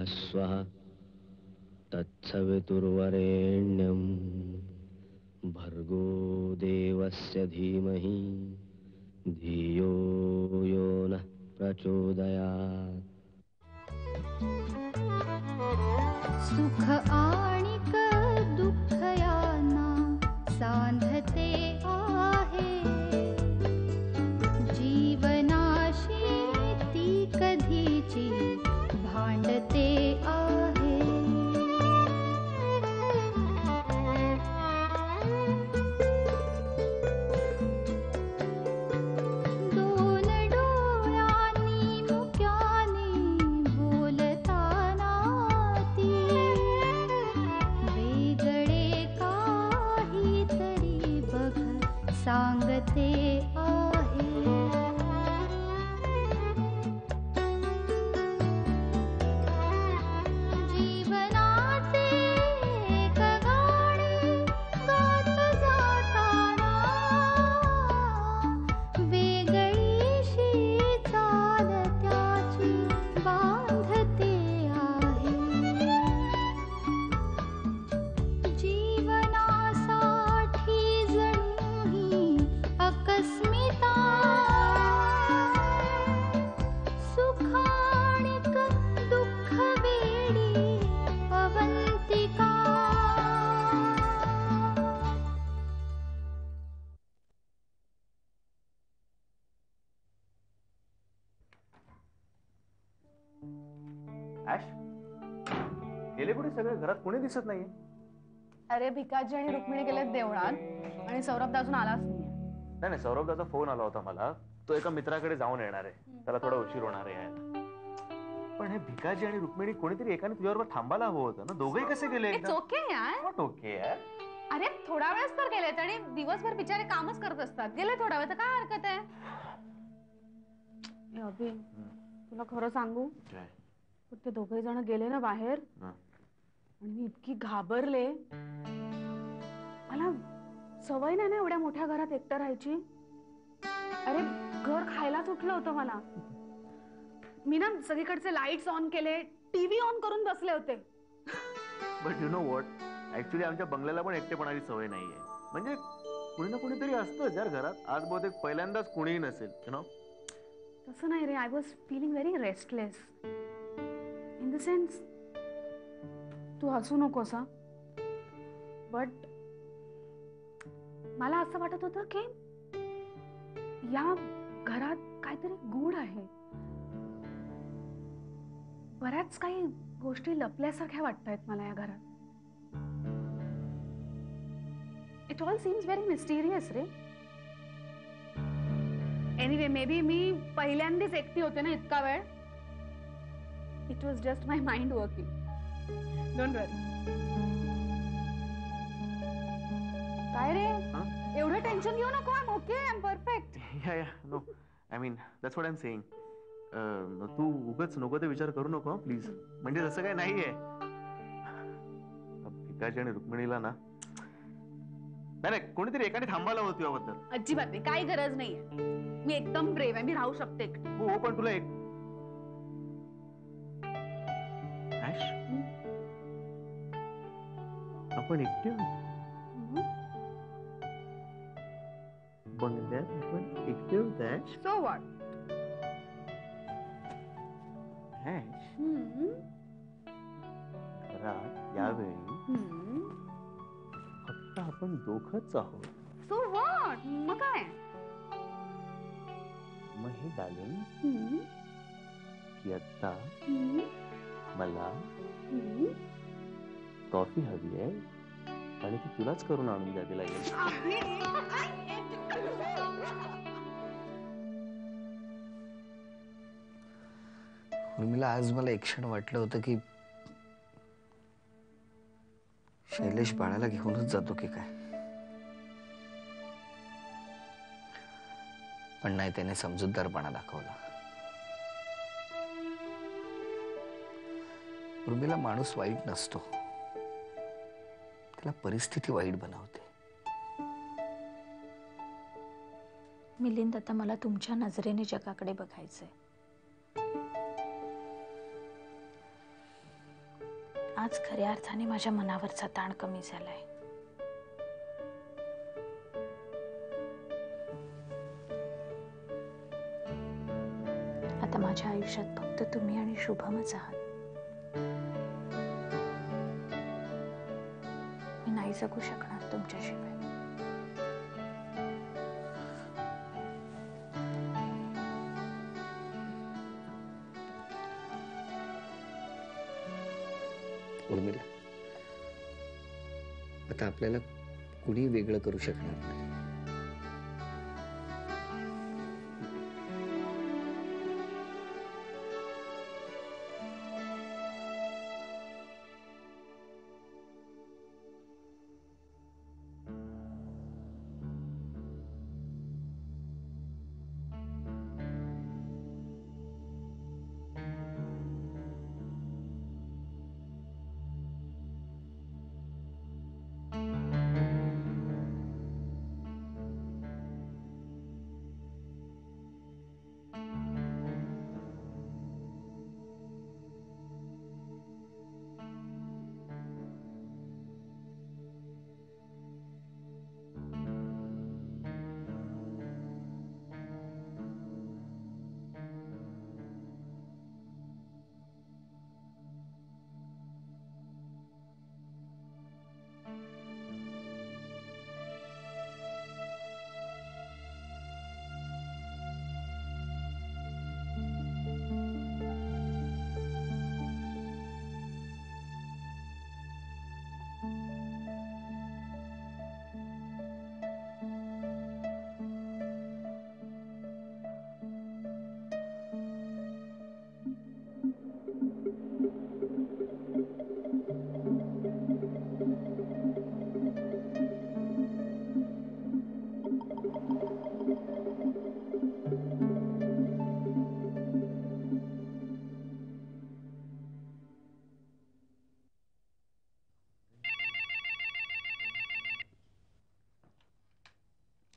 स्वः तत्सवितुर्वरेण्यं भर्गो देवस्य धीमहि धियो यो नः प्रचोदयात्. सुख आणिक दुःख यांना सांधते आहे, जीवनाशी ती कधीची भांडते आहे. दोन डोळ्यांनी मुक्याने बोलताना ती वेगळे काहीतरी बघ सांगते आहे. जीवनाचे एक गाणे गात जाताना वेगळीशी चाल त्याची बांधते आहे. जीवनासाठी जणू ही अकस्मिता, सुखाणिक दुःख वेडी अवंतिका. ऍश, गेले कुठे सगळे? घरात कोणी दिसत नाहीये. अरे भिकाजी आणि रुक्मिणी गेलेत देवळात आणि सौरभ अजून आलाच नाहीये. नाही, सौरभदाचा फोन आला होता मला. तो एका मित्राकडे जाऊन येणार आहे. त्याला थोडा उशीर होणार आहे यायला. पण हे भिकाजी आणि रुक्मिणी कोणीतरी एकाने तुझ्याबरोबर थांबायला हवं होतं ना. दोघेही कसे गेले? इट्स ओके यार. नॉट ओके यार. अरे थोडा वेळच तर गेलेत आणि दिवसभर बिचारे कामच करत असतात. गेले थोडा वेळ तर काय हरकत आहे. ए अभि, तुला खरं सांगू, काय? पण ते दोघे जण गेले ना बाहेर आणि मी इतकी घाबरले. मला सवय नाही ना एवढ्या मोठ्या घरात एकटं राहायची. अरे घर खायला सुटलं होतं मला. मी ना सगळीकडचे लाईट्स ऑन केले, टीव्ही ऑन करून बसले होते. But you know what, actually आमच्या बंगल्याला पण एकटेपणाची सवय नाहीये. म्हणजे कुणी ना कुणीतरी असतं यार घरात. आज बहुतेक पहिल्यांदाच कुणीही नसेल, यु नो. तसं नाही रे, I was feeling very restless. In the sense, तू हसू नकोस हा, बट मला असं वाटत होतं की या घरात काहीतरी गूढ आहे. बऱ्याच काही गोष्टी लपल्यासारख्या वाटतायत मला या घरात. It all seems very mysterious रे. एनिवे, मे बी मी पहिल्यांदाच एकटी होते ना इतका वेळ. It was just my mind working. Don't worry. काय रे, एवढं टेन्शन घेऊ नको. I am okay, I am perfect. Yeah no, I mean that's what I am saying. तू उगाच नको ते विचार करू नको प्लीज. म्हणजे तसं काय नाहीये. भिकाजी आणि रुक्मिणीला ना, नाही कोणीतरी एकाने थांबायला होती याबद्दल. अजिबात नाही, काही गरज नाहीये. मी एकदम ब्रेव आहे. मी राहू शकते एकटी. हो, पण तुला एक ऍश, आपण एकटे बंगल्यात आपण एकटे होत ऍश. So what? ऍश, घरात यावेळी फक्त आपण दोघंच आहोत. So what? मग काय? मग हे डार्लिंग की आता मला कॉफी हवी आहे आणि ती तुलाच करून आणून द्यावी लागेल. उर्मिला, आज मला एक क्षण वाटलं होतं की शैलेश बाळाला घेऊनच जातो की काय. पण नाही, त्याने समजूतदारपणा दाखवला. उर्मिला, माणूस वाईट नसतो, त्याला परिस्थिती वाईट बनवते. मिलिंद, आता मला तुमच्या नजरेने जगाकडे बघायचंय. आज खऱ्या अर्थाने माझ्या मनावरचा ताण कमी झालाय. आता माझ्या आयुष्यात फक्त तुम्ही आणि शुभमच आहात. मी नाही जगू शकणार तुमच्याशिवाय. उर्मिला, आता आपल्याला कुणी वेगळं करू शकणार नाही.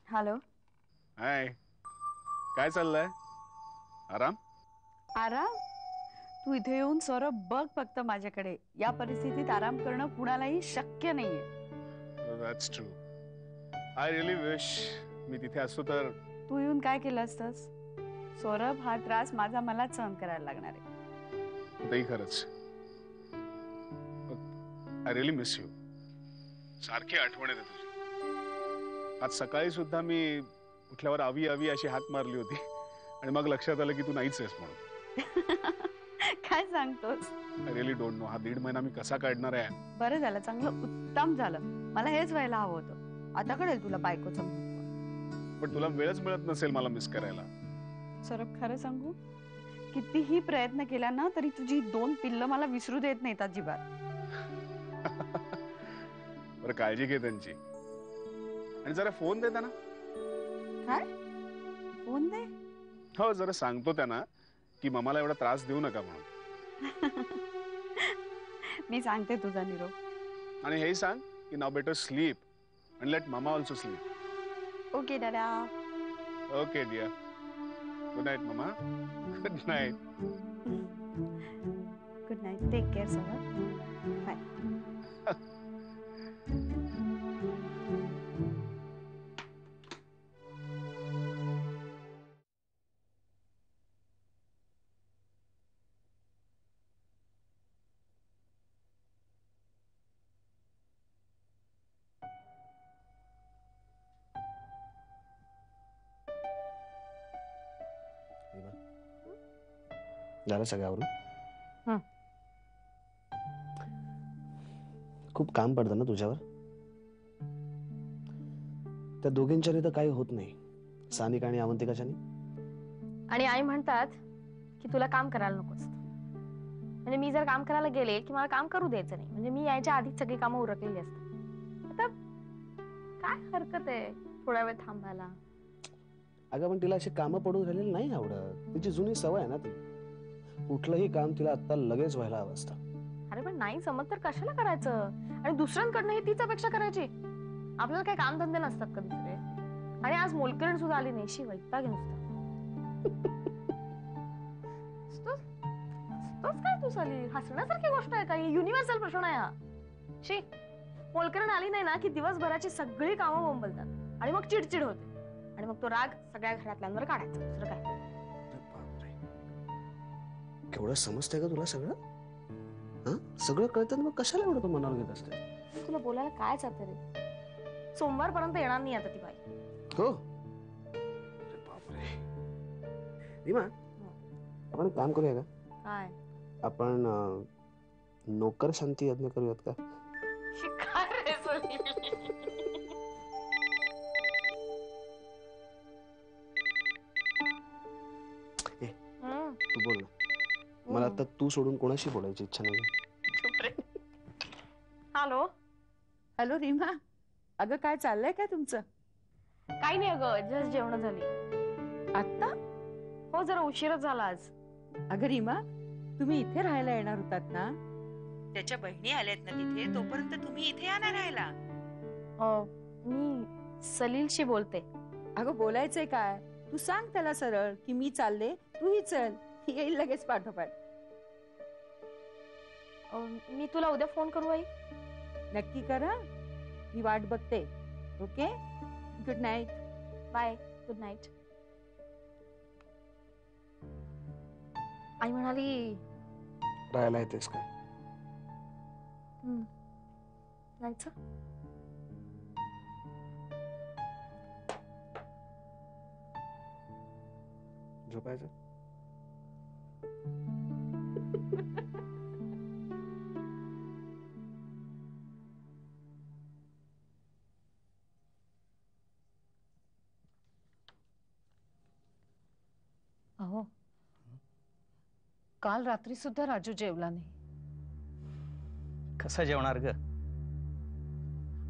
हॅलो. हाय, काय चाललंय? आराम? आराम? तू इथे येऊन सौरभ बघ फक्त माझ्याकडे. या परिस्थितीत आराम करणं कुणालाही शक्य नाहीये. That's true. I really wish me तिथे असतो तर. तू येऊन काय केलं असतंस? सौरभ, हा त्रास माझा मलाच सहन करायला लागणार आहे. तेही खरंच. I really miss you. सारखी आठवण येते तुझी. आज सकाळी सुद्धा मी उठल्यावर आवी आवी अशी हाक मारली होती आणि मग लक्षात आलं की तू नाहीच आहेस म्हणून. काय सांगतोस? आय रिअली डोंट नो हा 1.5 महिना मी कसा काढणार आहे. बरं झालं, चांगलं उत्तम झालं. मला हेच व्हायला हवं होतं. आता कळेल तुला बायकोचं महत्व. पण तुला वेळच मिळत नसेल मला मिस करायला. सौरभ, खरं सांगू, कितीही प्रयत्न केला ना तरी तुझी 2 पिल्लं मला विसरू देत नाहीत अजिबात. बरं, काळजी घे त्यांची. आणि जरा फोन दे त्यांना. काय फोन दे? हो, जरा सांगतो त्यांना की ममाला एवढा त्रास देऊ नका म्हणून. मी सांगते तुझा निरोप. आणि हेही सांग की now better sleep and let mama also sleep. Okay दादा. Okay dear. Good night mama. Good night. Good night. Take care Saurabh. Bye. झालं सगळ्यावरून? हं. खूप काम पडतं ना तुझ्यावर. त्या दोघींच्याने तर काही होत नाही, सानिक आणि अवंतिकाच्याने. आणि आई म्हणतात की तुला काम करायला नको असतं. म्हणजे मी जर काम करायला गेले की मला काम करू द्यायचं नाही. म्हणजे मी यायच्या आधीच सगळी कामं उरकलेली असतात. आता काय हरकत आहे थोडा वेळ थांबायला. अगं पण तिला अशी कामं पडून राहिलेली नाही आवडत. तिची जुनी सवय आहे ना ती. कुठलंही काम तिला आता लगेच व्हायला हवं असतं. अरे पण नाही जमत तर कशाला करायचं. आणि दुसऱ्यांकडनं ही तीच अपेक्षा करायची. आपल्याला काही काम धंदे नसतात का दुसरे. आणि आज मोलकरण सुद्धा आली नाही. शी वैताग नुसता. हसतोच काय तू सलील? हसण्यासारखी गोष्ट आहे का? युनिव्हर्सल प्रश्न आहे हा. शी, मोलकरण आली नाही ना की दिवसभराची सगळी कामं बोंबलतात आणि मग चिडचिड होते आणि मग तो राग सगळ्या घरातल्यांवर काढायचा. दुसरं काय? अरे बापरे, केवढं समजतंय का तुला सगळं? हा, सगळं कळतं मग कशाला एवढं तू मनावर घेत असते? तुला बोलायला काय चालतं रे? सोमवारपर्यंत येणार नाही आता ती बाई. हो. अरे बापरे. रीमा, आपण एक काम करूया का? काय? आपण नोकर शांती यज्ञ करूयात का? शिकार रे सलील. तू बोल ना. मला आता तू सोडून कोणाशी बोलायची इच्छा नाही. हॅलो. हॅलो रीमा, अगं काय चाललंय काय तुमचं? काही नाही अगं, जस्ट जेवण झाली. आत्ता? हो, जरा उशीरच झाला आज. अगं रीमा, तुम्ही इथे राहायला येणार होतात ना? त्याच्या बहिणी आल्यात ना तिथे, तोपर्यंत तुम्ही इथे या ना राहायला. मी सलीलशी बोलते. अगं बोलायचंय काय? तू सांग त्याला सरळ की मी चालले, तूही चल, येईल लगेच पाठोपाठ. मी तुला उद्या फोन करू आई? नक्की करा, मी वाट बघते. Okay, good night. Bye. Good night. आई म्हणाली राहायला येतेस का? जायचं. झोपायचं? अहो, काल रात्री सुद्धा राजू जेवला नाही. कसा जेवणार ग?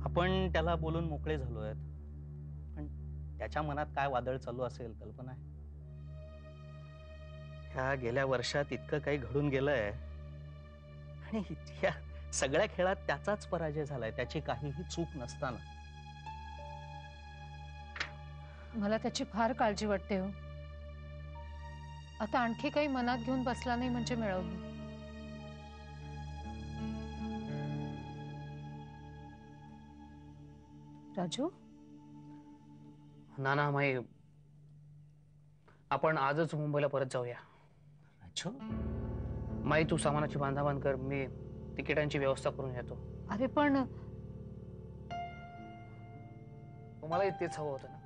आपण त्याला बोलून मोकळे झालोय, पण त्याच्या मनात काय वादळ चालू असेल कल्पना आहे? ह्या गेल्या वर्षात इतकं काही घडून गेलंय आणि या सगळ्या खेळात त्याचाच पराजय झालाय, त्याची काहीही चूक नसताना. मला त्याची फार काळजी वाटते हो. आता आणखी काही मनात घेऊन बसला नाही म्हणजे मिळवली. राजू, नाना माई, आपण आजच मुंबईला परत जाऊया. राजू, माई तू सामानाची बांधाबांध कर, मी तिकिटांची व्यवस्था करून येतो. अरे पण तुम्हालाही तेच हवं होतं ना,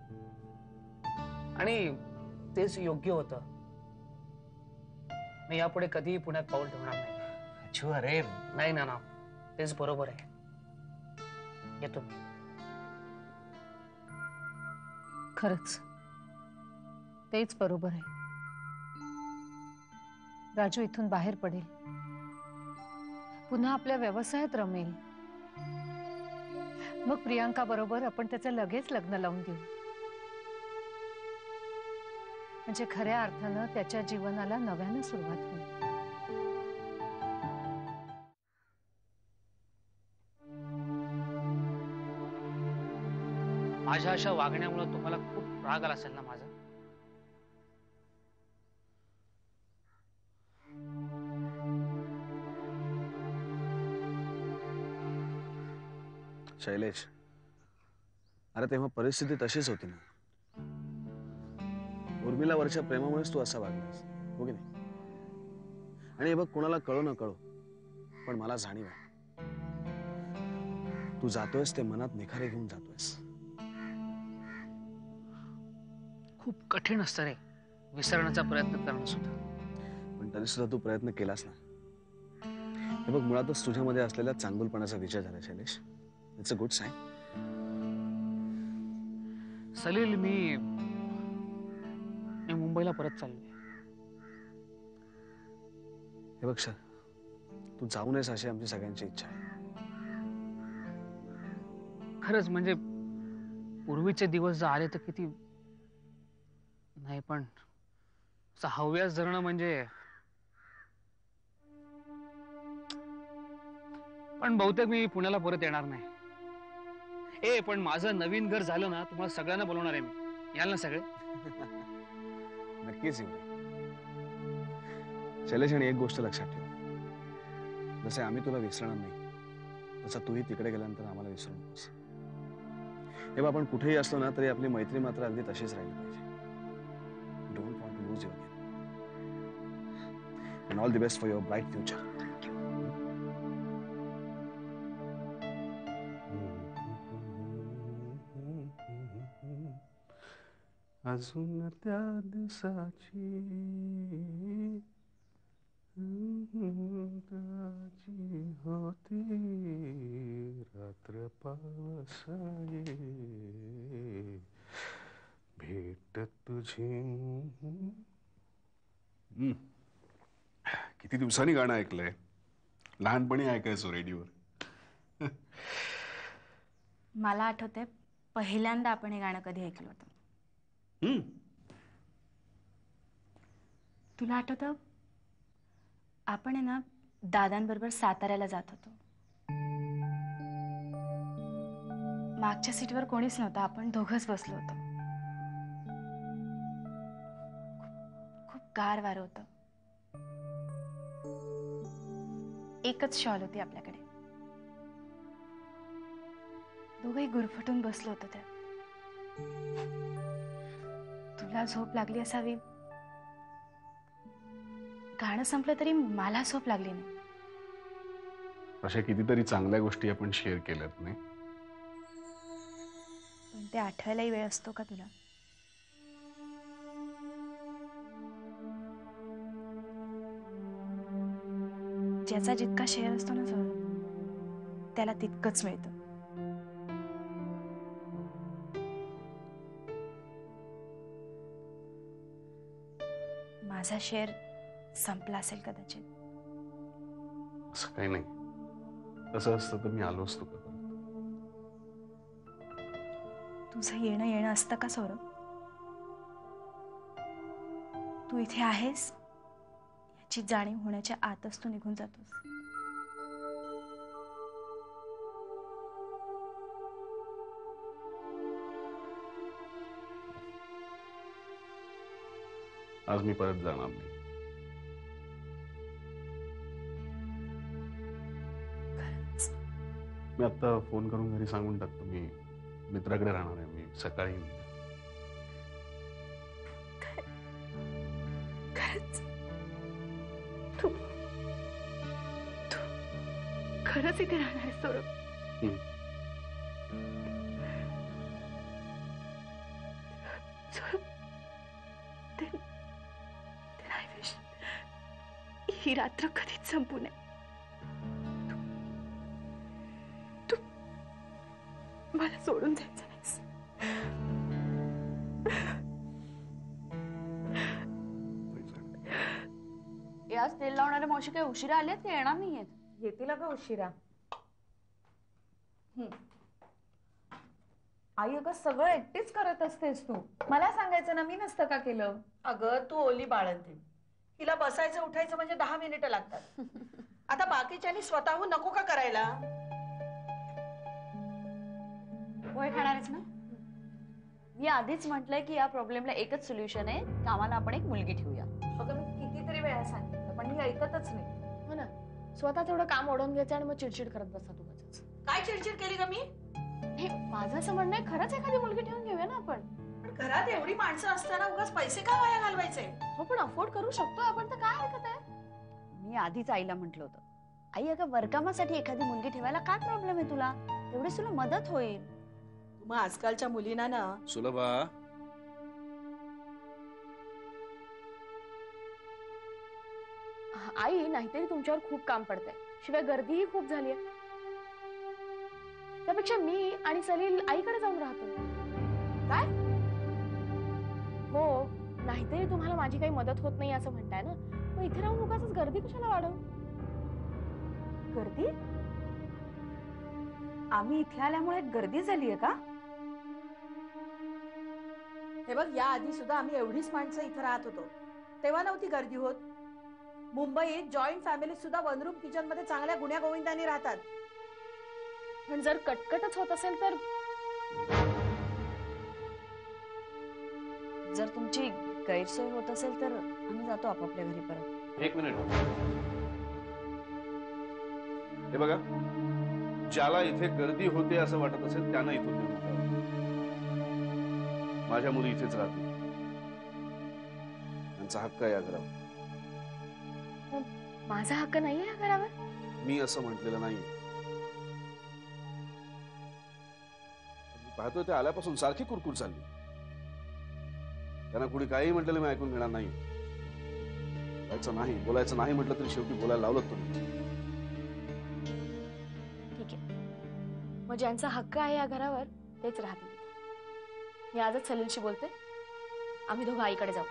आणि तेच योग्य होतं. मी यापुढे कधीही पुण्यात पाऊल ठेवणार नाही. राजू, अरे नाही नाना, तेच बरोबर आहे. येतो मी. खरंच तेच बरोबर आहे. राजू इथून बाहेर पडेल, पुन्हा आपल्या व्यवसायात रमेल. मग प्रियांका बरोबर आपण त्याचं लगेच लग्न लावून देऊ. म्हणजे खऱ्या अर्थानं त्याच्या जीवनाला नव्यानं सुरुवात होईल. माझ्या अशा वागण्यामुळे तुम्हाला खूप राग आला असेल ना माझा? शैलेश, अरे तेव्हा परिस्थिती तशीच होती ना. उर्मिलावरच्या प्रेमामुळेच तू असा वागलास, हो की नाही? आणि हे बघ, कोणाला कळो न कळो, पण मला जाणीव आहे, तू जातोयस ते मनात निखारे घेऊन जातोयस. खूप कठीण असतं रे विसरण्याचा प्रयत्न करणं सुद्धा. पण तरी सुद्धा तू प्रयत्न केलास ना. हे बघ, मुळातच तुझ्यामध्ये असलेल्या चांगुलपणाचा विजय झाला Shailesh. It's a good sign. Salil, मी मुंबईला परत चाललोय. हे बघ सर, तू जाऊ नयेस अशी आमची सगळ्यांची इच्छा आहे. खरंच म्हणजे पूर्वीचे दिवस जर आले तर किती नाही, पण हव्यास धरणं म्हणजे. पण बहुतेक मी पुण्याला परत येणार नाही. पण माझं नवीन घर झालं ना, तुम्हाला सगळ्यांना बोलवणार आहे मी. याल ना सगळे? नक्कीच येऊ. शैलेश, आणि एक गोष्ट लक्षात ठेव, जसे आम्ही तुला विसरणार नाही तसं तूही तिकडे गेल्यानंतर आम्हाला विसरू नकोस. तेव्हा आपण कुठेही असलो ना तरी आपली मैत्री मात्र अगदी तशीच राहिली पाहिजे. Don't want to lose you again. And all the best for your bright future. अजून त्या दिवसाची होती रात्र पावसाळी भेट तुझी. किती दिवसांनी गाणं ऐकलंय. लहानपणी ऐकायचो रेडिओवर. मला आठवतंय पहिल्यांदा आपण हे गाणं कधी ऐकलं होतं. तुला आठवतं आपण आहे ना दादांबरोबर साताऱ्याला जात होतो. मागच्या सीटवर कोणीच नव्हतं, आपण दोघंच बसलो होतो. खूप गार वारं होतं. एकच शॉल होती आपल्याकडे. दोघंही गुरफटून बसलो होतो त्यात. तुला झोप लागली असावी. गाणं संपलं तरी मला झोप लागली नाही. अशा कितीतरी चांगल्या गोष्टी आपण शेअर केल्यात नाही. पण ते आठवायलाही वेळ असतो का तुला? ज्याचा जितका शेअर असतो ना सर, त्याला तितकंच मिळतं. माझा शेअर संपला असेल कदाचित. असं काही नाही. तसं असतं तर मी आलो असतो का? तुझं येणं असतं का सौरभ? तू इथे आहेस याची जाणीव होण्याच्या आतच तू निघून जातोस. आज मी परत जाणार नाही. मी आता फोन करून घरी सांगून टाकतो मी मित्राकडे राहणार आहे. मी सकाळी येईन. तू खरंच इथे राहणार आहेस सौरभ? ही रात्र कधीच संपू नये. तू मला सोडून जायचं नाहीस. याच तेल लावणाऱ्या मावशी काही उशिरा आल्यात की येणार नाहीयेत? येतील का उशिरा. आई अगं सगळं एकटीच करत असतेस तू. मला सांगायचं ना, मी नसतं का केलं? अगं तू ओली बाळंतीण, हिला बसायचं उठायचं म्हणजे 10 मिनिटं लागतात. आता बाकीच्यांनी स्वतःहून नको का करायला? पोहे खाणार आहेस ना? मी आधीच म्हटलंय की या प्रॉब्लेमला एकच सोल्युशन आहे, कामाला आपण एक मुलगी ठेवूया. अगं मी कितीतरी वेळा सांगितलं पण ही ऐकतच नाही. हो ना, स्वतः तेवढं काम ओढून घ्यायचं आणि मग चिडचिड करत बसा तू. काय चिडचिड केली का मी? हे माझं असं म्हणणं आहे, खरंच एखादी मुलगी ठेवून घेऊया ना आपण. पण घरात एवढी माणसं असताना उगाच पैसे का वाया घालवायचे? हो पण अफोर्ड करू शकतो आपण, तर काय हरकत आहे? मी आधीच आईला म्हटलं होतं, आई अगं वरकामासाठी एखादी मुलगी ठेवायला काय प्रॉब्लेम आहे तुला? तेवढीच तुला मदत होईल. मग आजकालच्या मुलींना ना सुलभा, आई नाहीतरी तुमच्यावर खूप काम पडतंय, शिवाय गर्दीही खूप झाली आहे. त्यापेक्षा मी आणि सलील आईकडे जाऊन राहतो. काय? हो, नाहीतरी तुम्हाला माझी काही मदत होत नाही असं म्हणताय ना, मग इथे राहून उगाचच गर्दी कशाला वाढवू? गर्दी? आम्ही इथे आल्यामुळे गर्दी झालीये का? हे बघ, या आधी सुद्धा आम्ही एवढीच माणसं इथे राहत होतो, तेव्हा नव्हती गर्दी होत. मुंबईत जॉईंट फॅमिली सुद्धा वन रूम किचन मध्ये चांगल्या गुण्या गोविंदांनी राहतात. पण जर कटकटच होत असेल तर? जर तुमची गैरसोय होत असेल तर आम्ही जातो आपापल्या घरी परत. एक मिनिट. हे बघा, ज्याला इथे गर्दी होते असं वाटत असेल त्यानं इथून निघून जावं. माझ्या मुली इथेच राहतील. त्यांचा हक्क आहे या घरावर. माझा हक्क नाहीये या घरावर? मी असं म्हटलेलं नाही. पाहतोय ते आल्यापासून सारखी कुरकुर चालली. त्यांना कुणी काही म्हटलेलं मी ऐकून घेणार नाही. बोलायचं नाही म्हटलं तरी शेवटी बोलायला लावलं तुम्ही. ठीक आहे, मग ज्यांचा हक्क आहे या घरावर तेच राहतील. मी आजच सलीलशी बोलते. आम्ही दोघं आईकडे जाऊ.